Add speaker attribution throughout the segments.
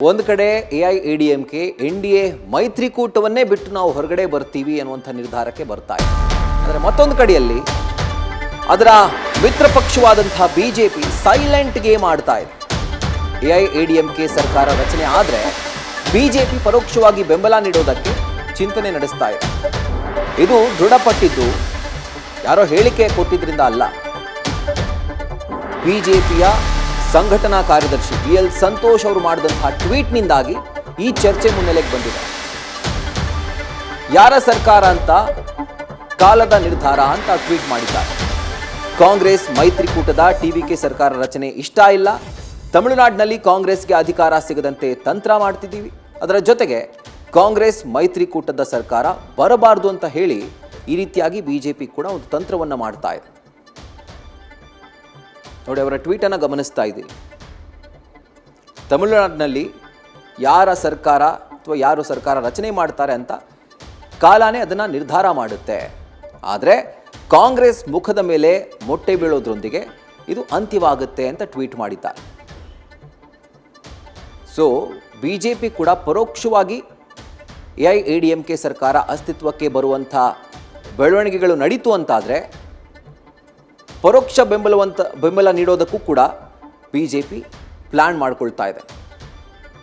Speaker 1: ಒಂದು ಕಡೆ AIADMK NDA ಮೈತ್ರಿಕೂಟವನ್ನೇ ಬಿಟ್ಟು ನಾವು ಹೊರಗಡೆ ಬರ್ತೀವಿ ಅನ್ನುವಂಥ ನಿರ್ಧಾರಕ್ಕೆ ಬರ್ತಾ ಇದೆ. ಆದರೆ ಮತ್ತೊಂದು ಕಡೆಯಲ್ಲಿ ಅದರ ಮಿತ್ರ ಪಕ್ಷವಾದಂತಹ BJP ಸೈಲೆಂಟ್ ಗೇಮ್ ಆಡ್ತಾ ಇದೆ. AIADMK ಸರ್ಕಾರ ರಚನೆ ಆದರೆ BJP ಪರೋಕ್ಷವಾಗಿ ಬೆಂಬಲ ನೀಡೋದಕ್ಕೆ ಚಿಂತನೆ ನಡೆಸ್ತಾ ಇದೆ. ಇದು ದೃಢಪಟ್ಟಿದ್ದು ಯಾರೋ ಹೇಳಿಕೆ ಕೊಟ್ಟಿದ್ರಿಂದ ಅಲ್ಲ. BJPಯ ಸಂಘಟನಾ ಕಾರ್ಯದರ್ಶಿ BL ಸಂತೋಷ್ ಅವರು ಮಾಡಿದಂತಹ ಟ್ವೀಟ್ನಿಂದಾಗಿ ಈ ಚರ್ಚೆ ಮುನ್ನೆಲೆಗೆ ಬಂದಿದೆ. ಯಾರ ಸರ್ಕಾರ ಅಂತ ಕಾಲದ ನಿರ್ಧಾರ ಅಂತ ಟ್ವೀಟ್ ಮಾಡಿದ್ದಾರೆ. ಕಾಂಗ್ರೆಸ್ ಮೈತ್ರಿಕೂಟದ TVK ಸರ್ಕಾರ ರಚನೆ ಇಷ್ಟ ಇಲ್ಲ. ತಮಿಳುನಾಡಿನಲ್ಲಿ ಕಾಂಗ್ರೆಸ್ಗೆ ಅಧಿಕಾರ ಸಿಗದಂತೆ ತಂತ್ರ ಮಾಡ್ತಿದ್ದೀವಿ. ಅದರ ಜೊತೆಗೆ ಕಾಂಗ್ರೆಸ್ ಮೈತ್ರಿಕೂಟದ ಸರ್ಕಾರ ಬರಬಾರದು ಅಂತ ಹೇಳಿ ಈ ರೀತಿಯಾಗಿ BJP ಕೂಡ ಒಂದು ತಂತ್ರವನ್ನು ಮಾಡ್ತಾ ಇದೆ. ನೋಡಿ, ಅವರ ಟ್ವೀಟನ್ನು ಗಮನಿಸ್ತಾ ಇದ್ದೀರಿ. ತಮಿಳುನಾಡಿನಲ್ಲಿ ಯಾರ ಸರ್ಕಾರ ಅಥವಾ ಯಾರು ಸರ್ಕಾರ ರಚನೆ ಮಾಡ್ತಾರೆ ಅಂತ ಕಾಲನೇ ಅದನ್ನು ನಿರ್ಧಾರ ಮಾಡುತ್ತೆ. ಆದರೆ ಕಾಂಗ್ರೆಸ್ ಮುಖದ ಮೇಲೆ ಮೊಟ್ಟೆ ಬೀಳೋದ್ರೊಂದಿಗೆ ಇದು ಅಂತ್ಯವಾಗುತ್ತೆ ಅಂತ ಟ್ವೀಟ್ ಮಾಡಿದ್ದಾರೆ. ಸೊ BJP ಕೂಡ ಪರೋಕ್ಷವಾಗಿ AIADMK ಸರ್ಕಾರ ಅಸ್ತಿತ್ವಕ್ಕೆ ಬರುವಂಥ ಬೆಳವಣಿಗೆಗಳು ನಡೀತು ಅಂತಾದರೆ ಪರೋಕ್ಷ ಬೆಂಬಲ ನೀಡೋದಕ್ಕೂ ಕೂಡ BJP ಪ್ಲ್ಯಾನ್ ಮಾಡ್ಕೊಳ್ತಾ ಇದೆ.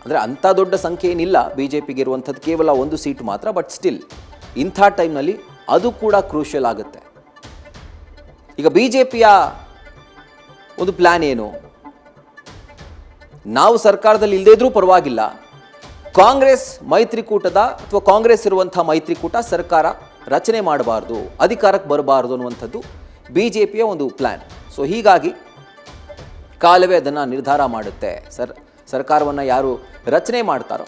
Speaker 1: ಅಂದರೆ ಅಂಥ ದೊಡ್ಡ ಸಂಖ್ಯೆ ಏನಿಲ್ಲ BJPಗೆ ಇರುವಂಥದ್ದು, ಕೇವಲ ಒಂದು ಸೀಟು ಮಾತ್ರ. ಬಟ್ ಸ್ಟಿಲ್ ಇಂಥ ಟೈಮ್ನಲ್ಲಿ ಅದು ಕೂಡ ಕ್ರೂಷಿಯಲ್ ಆಗುತ್ತೆ. ಈಗ BJPಯ ಒಂದು ಪ್ಲ್ಯಾನ್ ಏನು? ನಾವು ಸರ್ಕಾರದಲ್ಲಿ ಇಲ್ಲದೇ ಇದ್ರೂ ಪರವಾಗಿಲ್ಲ, ಕಾಂಗ್ರೆಸ್ ಮೈತ್ರಿಕೂಟದ ಅಥವಾ ಕಾಂಗ್ರೆಸ್ ಇರುವಂಥ ಮೈತ್ರಿಕೂಟ ಸರ್ಕಾರ ರಚನೆ ಮಾಡಬಾರ್ದು, ಅಧಿಕಾರಕ್ಕೆ ಬರಬಾರ್ದು ಅನ್ನುವಂಥದ್ದು BJPಯ ಒಂದು ಪ್ಲ್ಯಾನ್. ಸೊ ಹೀಗಾಗಿ ಕಾಲವೇ ಅದನ್ನು ನಿರ್ಧಾರ ಮಾಡುತ್ತೆ. ಸರ್ಕಾರವನ್ನು ಯಾರು ರಚನೆ ಮಾಡ್ತಾರೋ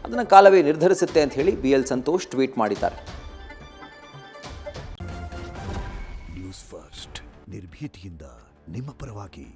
Speaker 1: ಅದನ್ನು ಕಾಲವೇ ನಿರ್ಧರಿಸುತ್ತೆ ಅಂತ ಹೇಳಿ BL ಸಂತೋಷ್ ಟ್ವೀಟ್ ಮಾಡಿದ್ದಾರೆ.
Speaker 2: ನ್ಯೂಸ್ ಫಸ್ಟ್ ನಿರ್ಭೀತಿಯಿಂದ ನಿಮ್ಮ ಪರವಾಗಿ.